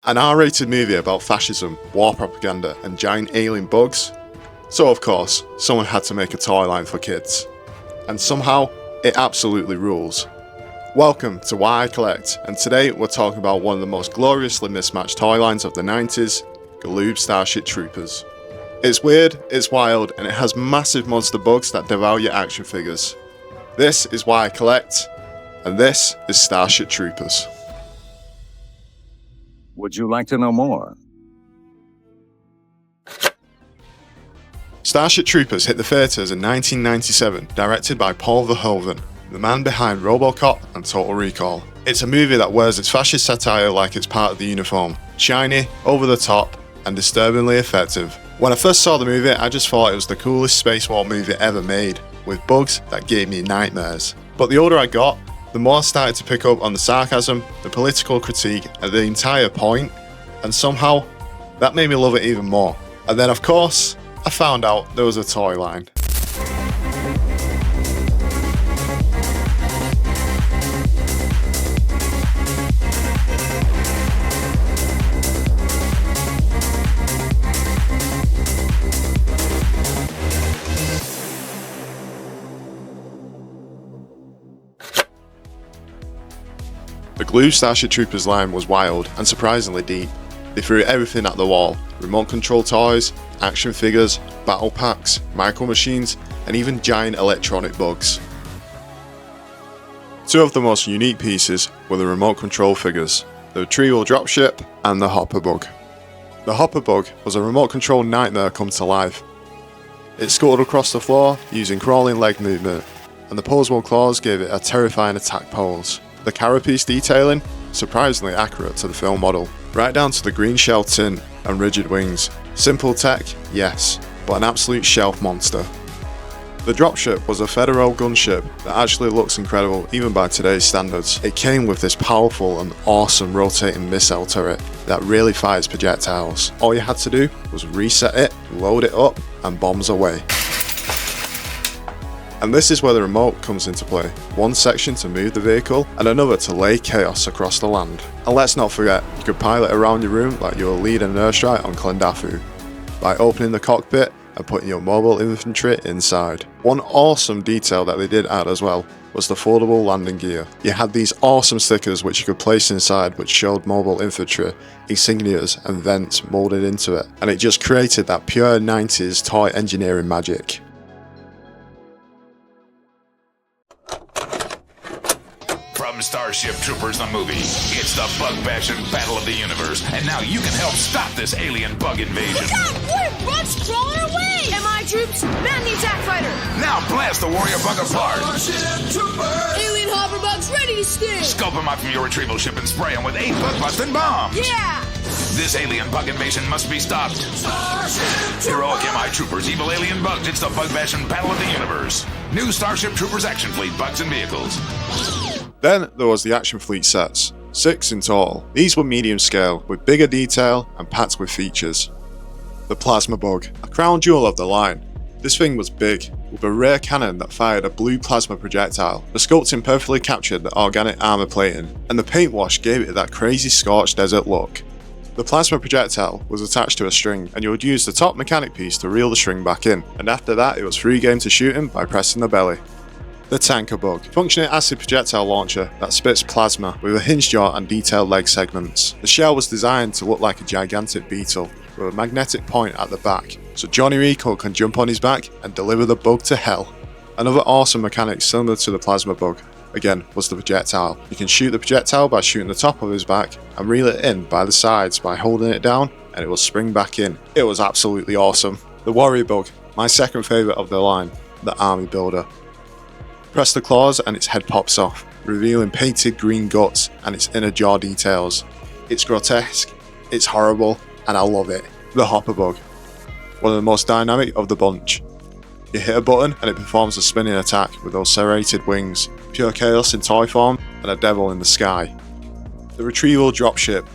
An R-rated movie about fascism, war propaganda, and giant alien bugs? So of course, someone had to make a toy line for kids. And somehow, it absolutely rules. Welcome to Why I Collect, and today we're talking about one of the most gloriously mismatched toy lines of the 90s, Galoob Starship Troopers. It's weird, it's wild, and it has massive monster bugs that devour your action figures. This is Why I Collect, and this is Starship Troopers. Would you like to know more? Starship Troopers hit the theatres in 1997, directed by Paul Verhoeven, the man behind RoboCop and Total Recall. It's a movie that wears its fascist satire like it's part of the uniform. Shiny, over the top, and disturbingly effective. When I first saw the movie, I just thought it was the coolest space war movie ever made, with bugs that gave me nightmares. But the older I got, the more I started to pick up on the sarcasm, the political critique, and the entire point, and somehow, that made me love it even more. And then of course, I found out there was a toy line. The Galoob Starship Troopers line was wild and surprisingly deep. They threw everything at the wall: remote control toys, action figures, battle packs, micro machines, and even giant electronic bugs. Two of the most unique pieces were the remote control figures, the retrieval dropship and the hopper bug. The hopper bug was a remote control nightmare come to life. It scuttled across the floor using crawling leg movement, and the posable claws gave it a terrifying attack pose. The carapace detailing, surprisingly accurate to the film model, right down to the green shell tint and rigid wings. Simple tech, yes, but an absolute shelf monster. The dropship was a Federal gunship that actually looks incredible even by today's standards. It came with this powerful and awesome rotating missile turret that really fires projectiles. All you had to do was reset it, load it up, and bombs away. And this is where the remote comes into play. One section to move the vehicle, and another to lay chaos across the land. And let's not forget, you could pilot around your room like you were leading an airstrike on Clendafu, by opening the cockpit and putting your mobile infantry inside. One awesome detail that they did add as well was the foldable landing gear. You had these awesome stickers which you could place inside, which showed mobile infantry, insignias and vents molded into it, and it just created that pure 90s toy engineering magic. From Starship Troopers the movie, it's the bug-bashing battle of the universe, and now you can help stop this alien bug invasion. Look out! More bugs crawling away! MI troops, man the attack fighter! Now blast the warrior bug apart! Starship Troopers! Alien hover bugs ready to sting! Scope them out from your retrieval ship and spray them with 8 bug-busting bombs! Yeah! This alien bug invasion must be stopped. Starship Heroic MI Troopers, evil alien bugs, it's the bug-bashing battle of the universe. New Starship Troopers action fleet, bugs and vehicles. Then there was the action fleet sets, 6 in total. These were medium scale, with bigger detail and packed with features. The plasma bug, a crown jewel of the line. This thing was big, with a rare cannon that fired a blue plasma projectile. The sculpting perfectly captured the organic armor plating, and the paint wash gave it that crazy scorched desert look. The plasma projectile was attached to a string, and you would use the top mechanic piece to reel the string back in, and after that it was free game to shoot him by pressing the belly. The tanker bug, functioning acid projectile launcher that spits plasma with a hinge jaw and detailed leg segments. The shell was designed to look like a gigantic beetle with a magnetic point at the back, so Johnny Rico can jump on his back and deliver the bug to hell. Another awesome mechanic similar to the plasma bug, again, was the projectile. You can shoot the projectile by shooting the top of his back and reel it in by the sides by holding it down, and it will spring back in. It was absolutely awesome. The warrior bug, my second favourite of the line, the army builder. Press the claws and its head pops off, revealing painted green guts and its inner jaw details. It's grotesque, it's horrible, and I love it. The hopper bug, one of the most dynamic of the bunch. You hit a button and it performs a spinning attack with those serrated wings, pure chaos in toy form, and a devil in the sky. The retrieval dropship.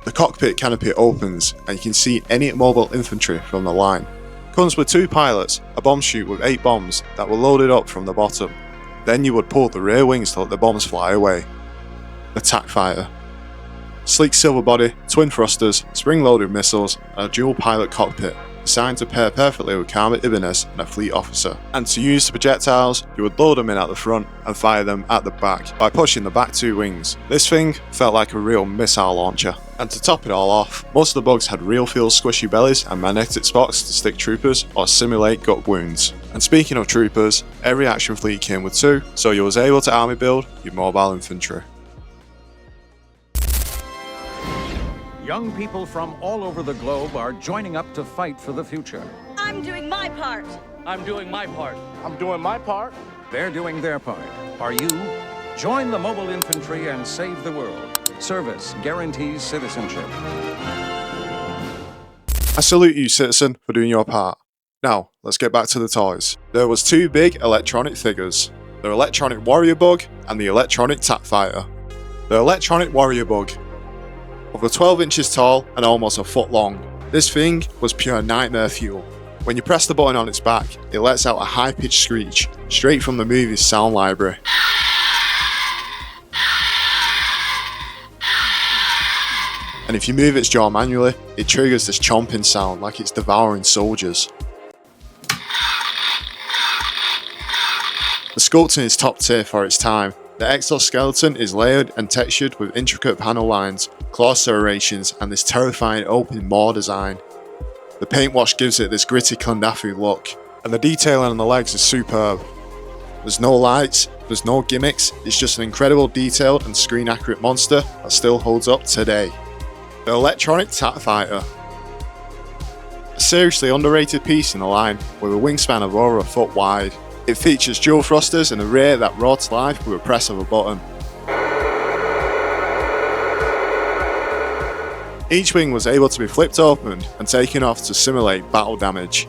The cockpit canopy opens and you can see any mobile infantry from the line. Comes with 2 pilots, a bomb chute with 8 bombs that were loaded up from the bottom. Then you would pull the rear wings to let the bombs fly away. The TAC Fighter. sleek silver body, twin thrusters, spring-loaded missiles, and a dual pilot cockpit, designed to pair perfectly with Carmen, Ibanez, and a fleet officer. And to use the projectiles, you would load them in at the front and fire them at the back by pushing the back two wings. This thing felt like a real missile launcher. And to top it all off, most of the bugs had real feel squishy bellies and magnetic spots to stick troopers or simulate gut wounds. And speaking of troopers, every action fleet came with two, so you was able to army build your mobile infantry. Young people from all over the globe are joining up to fight for the future. I'm doing my part. I'm doing my part. I'm doing my part. They're doing their part. Are you? Join the mobile infantry and save the world. Service guarantees citizenship. I salute you, citizen, for doing your part. Now, let's get back to the toys. There was two big electronic figures, the Electronic Warrior Bug and the Electronic TAC Fighter. The Electronic Warrior Bug. Over 12 inches tall and almost a foot long, this thing was pure nightmare fuel. When you press the button on its back, it lets out a high-pitched screech, straight from the movie's sound library. And if you move its jaw manually, it triggers this chomping sound like it's devouring soldiers. The sculpting is top tier for its time. The exoskeleton is layered and textured with intricate panel lines, claw serrations, and this terrifying open maw design. The paint wash gives it this gritty Kandafu look, and the detailing on the legs is superb. There's no lights, there's no gimmicks, it's just an incredible detailed and screen accurate monster that still holds up today. The Electronic TAC Fighter. A seriously underrated piece in the line, with a wingspan of over a foot wide. It features dual thrusters in the rear that roar to life with a press of a button. Each wing was able to be flipped open and taken off to simulate battle damage.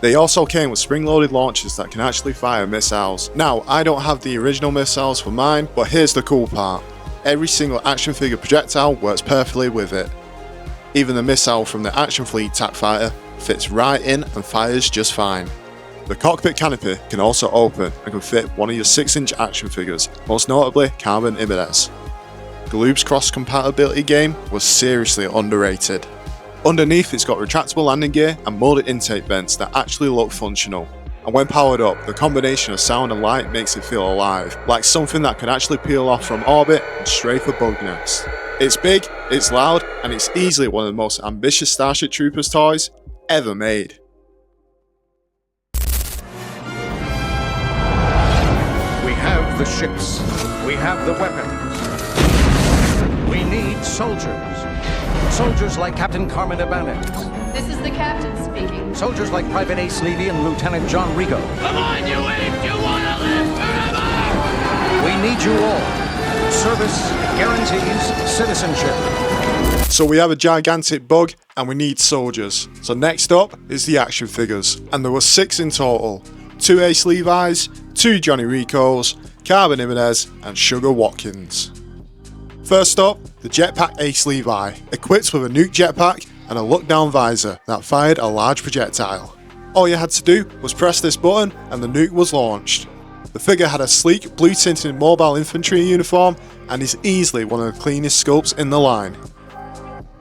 They also came with spring-loaded launchers that can actually fire missiles. Now, I don't have the original missiles for mine, but here's the cool part. Every single action figure projectile works perfectly with it. Even the missile from the Action Fleet TAC Fighter fits right in and fires just fine. The cockpit canopy can also open and can fit one of your 6-inch action figures, most notably Carmen Ibanez. Galoob's cross-compatibility game was seriously underrated. Underneath, it's got retractable landing gear and molded intake vents that actually look functional. And when powered up, the combination of sound and light makes it feel alive, like something that could actually peel off from orbit and strafe a bug nest. It's big, it's loud, and it's easily one of the most ambitious Starship Troopers toys ever made. We have the ships. We have the weapons. We need soldiers. Soldiers like Captain Carmen Ibanez. This is the captain speaking. Soldiers like Private Ace Levy and Lieutenant John Rico. Come on, you apes! You wanna live forever! We need you all. Service guarantees citizenship. So we have a gigantic bug and we need soldiers. So next up is the action figures. And there were 6 in total. 2 Ace Levi's, 2 Johnny Ricos, Carmen Ibanez and Sugar Watkins. First up, the Jetpack Ace Levi, equipped with a nuke jetpack and a look-down visor that fired a large projectile. All you had to do was press this button and the nuke was launched. The figure had a sleek blue-tinted mobile infantry uniform and is easily one of the cleanest sculpts in the line.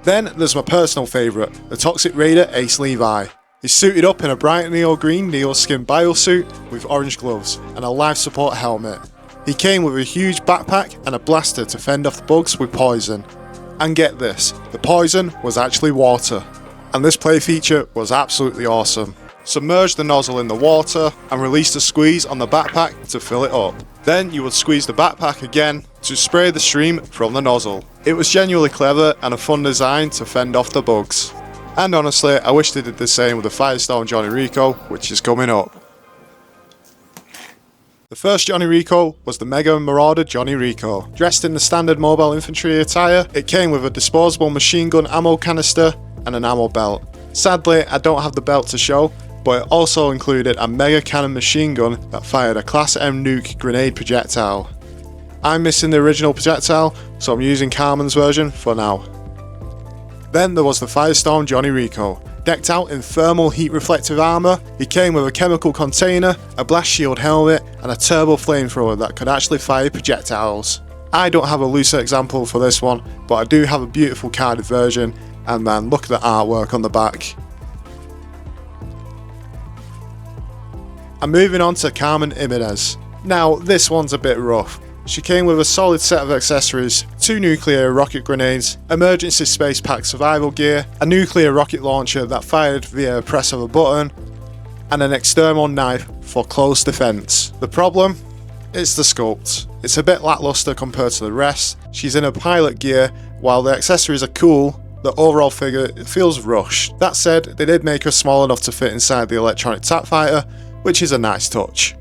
Then there's my personal favourite, the Toxic Raider Ace Levi. He's suited up in a bright neo-green neo-skin biosuit with orange gloves and a life support helmet. He came with a huge backpack and a blaster to fend off the bugs with poison. And get this, the poison was actually water. And this play feature was absolutely awesome. Submerge the nozzle in the water and release the squeeze on the backpack to fill it up. Then you would squeeze the backpack again to spray the stream from the nozzle. It was genuinely clever and a fun design to fend off the bugs. And honestly, I wish they did the same with the Firestorm Johnny Rico, which is coming up. The first Johnny Rico was the Mega Marauder Johnny Rico. Dressed in the standard mobile infantry attire, it came with a disposable machine gun ammo canister and an ammo belt. Sadly, I don't have the belt to show, but it also included a mega cannon machine gun that fired a Class M nuke grenade projectile. I'm missing the original projectile, so I'm using Carmen's version for now. Then there was the Firestorm Johnny Rico. Decked out in thermal heat reflective armour, he came with a chemical container, a blast shield helmet and a turbo flamethrower that could actually fire projectiles. I don't have a looser example for this one, but I do have a beautiful carded version, and man, look at the artwork on the back. And moving on to Carmen Ibanez. Now, this one's a bit rough. She came with a solid set of accessories, 2 nuclear rocket grenades, emergency space pack survival gear, a nuclear rocket launcher that fired via a press of a button, and an external knife for close defense. The problem? It's the sculpt. It's a bit lackluster compared to the rest. She's in a pilot gear. While the accessories are cool, the overall figure feels rushed. That said, they did make her small enough to fit inside the Electronic TAC Fighter, which is a nice touch.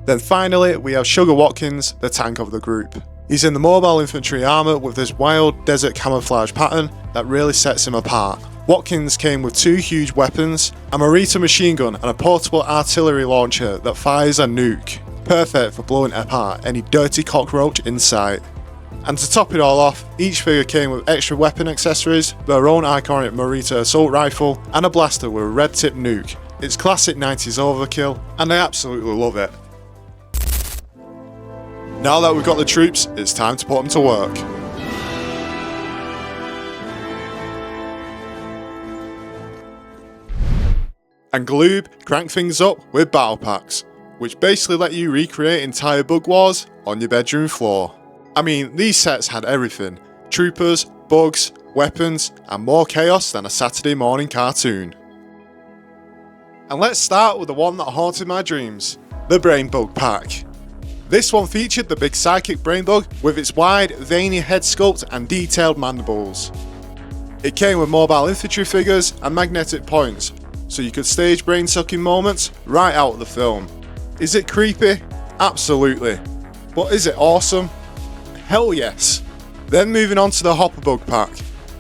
Then finally, we have Sugar Watkins, the tank of the group. He's in the mobile infantry armour with this wild desert camouflage pattern that really sets him apart. Watkins came with 2 huge weapons, a Marauder machine gun and a portable artillery launcher that fires a nuke. Perfect for blowing apart any dirty cockroach in sight. And to top it all off, each figure came with extra weapon accessories, their own iconic Marauder assault rifle, and a blaster with a red tip nuke. It's classic 90s overkill, and I absolutely love it. Now that we've got the troops, it's time to put them to work. And Galoob cranked things up with battle packs, which basically let you recreate entire bug wars on your bedroom floor. I mean, these sets had everything: troopers, bugs, weapons, and more chaos than a Saturday morning cartoon. And let's start with the one that haunted my dreams, the Brain Bug pack. This one featured the big psychic brain bug with its wide, veiny head sculpt and detailed mandibles. It came with mobile infantry figures and magnetic points, so you could stage brain-sucking moments right out of the film. Is it creepy? Absolutely. But is it awesome? Hell yes. Then moving on to the Hopper Bug pack,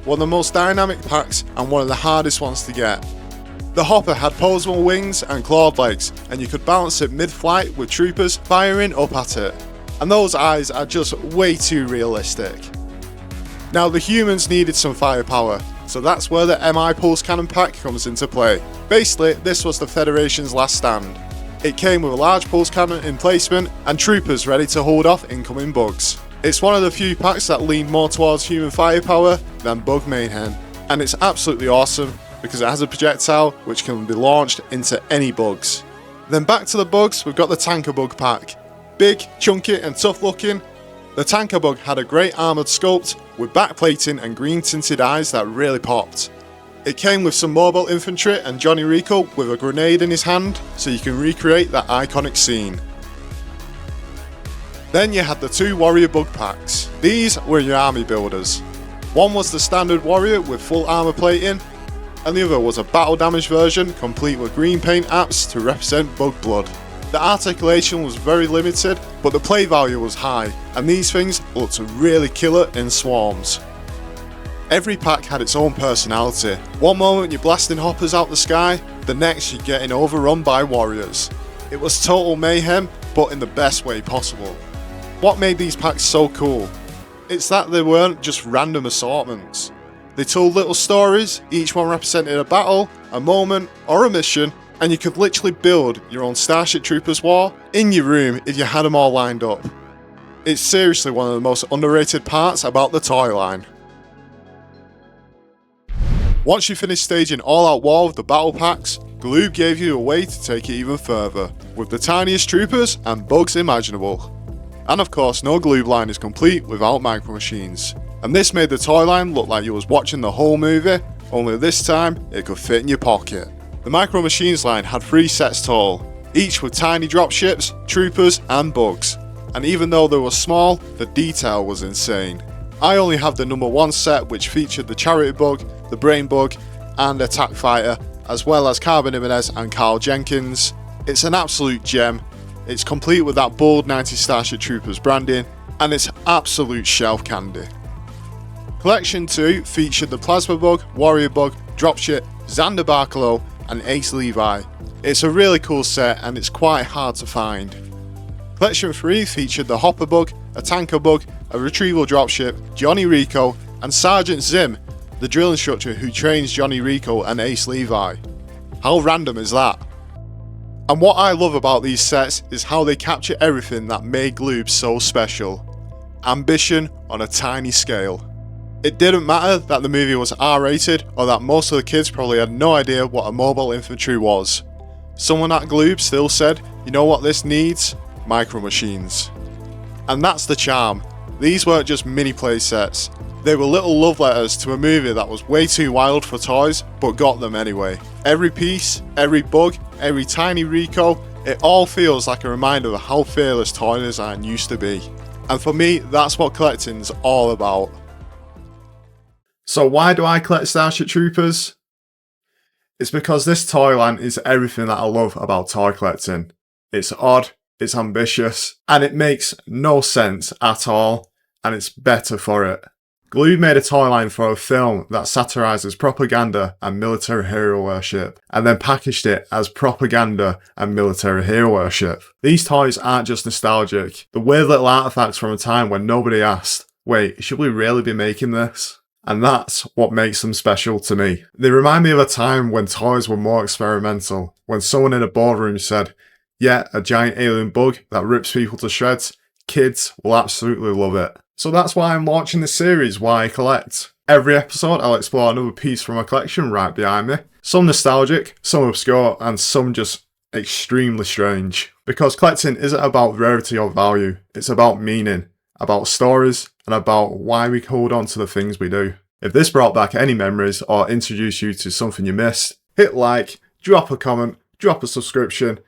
one of the most dynamic packs and one of the hardest ones to get. The Hopper had posable wings and clawed legs, and you could balance it mid-flight with troopers firing up at it. And those eyes are just way too realistic. Now the humans needed some firepower, so that's where the MI Pulse Cannon pack comes into play. Basically, this was the Federation's last stand. It came with a large pulse cannon in placement and troopers ready to hold off incoming bugs. It's one of the few packs that lean more towards human firepower than bug mayhem, and it's absolutely awesome because it has a projectile which can be launched into any bugs. Then back to the bugs, we've got the Tanker Bug pack. Big, chunky and tough looking, the Tanker Bug had a great armoured sculpt with backplating and green tinted eyes that really popped. It came with some mobile infantry and Johnny Rico with a grenade in his hand, so you can recreate that iconic scene. Then you had the 2 Warrior Bug packs. These were your army builders. One was the standard warrior with full armour plating, and the other was a battle damage version complete with green paint apps to represent bug blood. The articulation was very limited, but the play value was high, and these things looked really killer in swarms. Every pack had its own personality. One moment you're blasting hoppers out the sky, the next you're getting overrun by warriors. It was total mayhem, but in the best way possible. What made these packs so cool? It's that they weren't just random assortments. They told little stories, each one represented a battle, a moment, or a mission, and you could literally build your own Starship Troopers war in your room if you had them all lined up. It's seriously one of the most underrated parts about the toy line. Once you finished staging all-out war with the battle packs, Galoob gave you a way to take it even further, with the tiniest troopers and bugs imaginable. And of course, no Galoob line is complete without micro machines. And this made the toy line look like you was watching the whole movie, only this time it could fit in your pocket. The Micro Machines line had 3 sets total, each with tiny dropships, troopers and bugs. And even though they were small, the detail was insane. I only have the number 1 set which featured the Charity Bug, the Brain Bug and a TAC Fighter, as well as Carmen Ibanez and Carl Jenkins. It's an absolute gem. It's complete with that bold 90s Starship Troopers branding, and it's absolute shelf candy. Collection 2 featured the Plasma Bug, Warrior Bug, Dropship, Xander Barkalow and Ace Levy. It's a really cool set and it's quite hard to find. Collection 3 featured the Hopper Bug, a Tanker Bug, a Retrieval Dropship, Johnny Rico and Sergeant Zim, the drill instructor who trains Johnny Rico and Ace Levy. How random is that? And what I love about these sets is how they capture everything that made Galoob so special. Ambition on a tiny scale. It didn't matter that the movie was R-rated or that most of the kids probably had no idea what a mobile infantry was. Someone at Galoob still said, you know what this needs? Micro machines. And that's the charm. These weren't just mini play sets. They were little love letters to a movie that was way too wild for toys, but got them anyway. Every piece, every bug, every tiny Rico, it all feels like a reminder of how fearless toy design used to be. And for me, that's what collecting's all about. So why do I collect Starship Troopers? It's because this toy line is everything that I love about toy collecting. It's odd, it's ambitious, and it makes no sense at all, and it's better for it. Galoob made a toy line for a film that satirises propaganda and military hero worship, and then packaged it as propaganda and military hero worship. These toys aren't just nostalgic, they're weird little artefacts from a time when nobody asked, wait, should we really be making this? And that's what makes them special to me. They remind me of a time when toys were more experimental, when someone in a boardroom said, yeah, a giant alien bug that rips people to shreds, kids will absolutely love it. So that's why I'm launching this series, Why I Collect. Every episode I'll explore another piece from a collection right behind me. Some nostalgic, some obscure, and some just extremely strange. Because collecting isn't about rarity or value, it's about meaning, about stories, and about why we hold on to the things we do. If this brought back any memories or introduced you to something you missed, hit like, drop a comment, drop a subscription,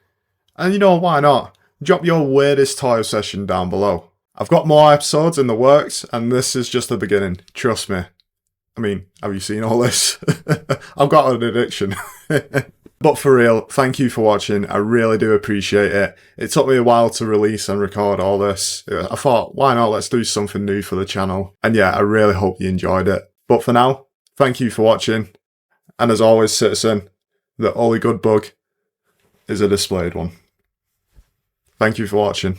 and you know, why not? Drop your weirdest toy obsession down below. I've got more episodes in the works, and this is just the beginning, trust me. I mean, have you seen all this? I've got an addiction. But for real, thank you for watching, I really do appreciate it. It took me a while to release and record all this. I thought, why not, let's do something new for the channel. And yeah, I really hope you enjoyed it. But for now, thank you for watching. And as always, citizen, the only good bug is a displayed one. Thank you for watching.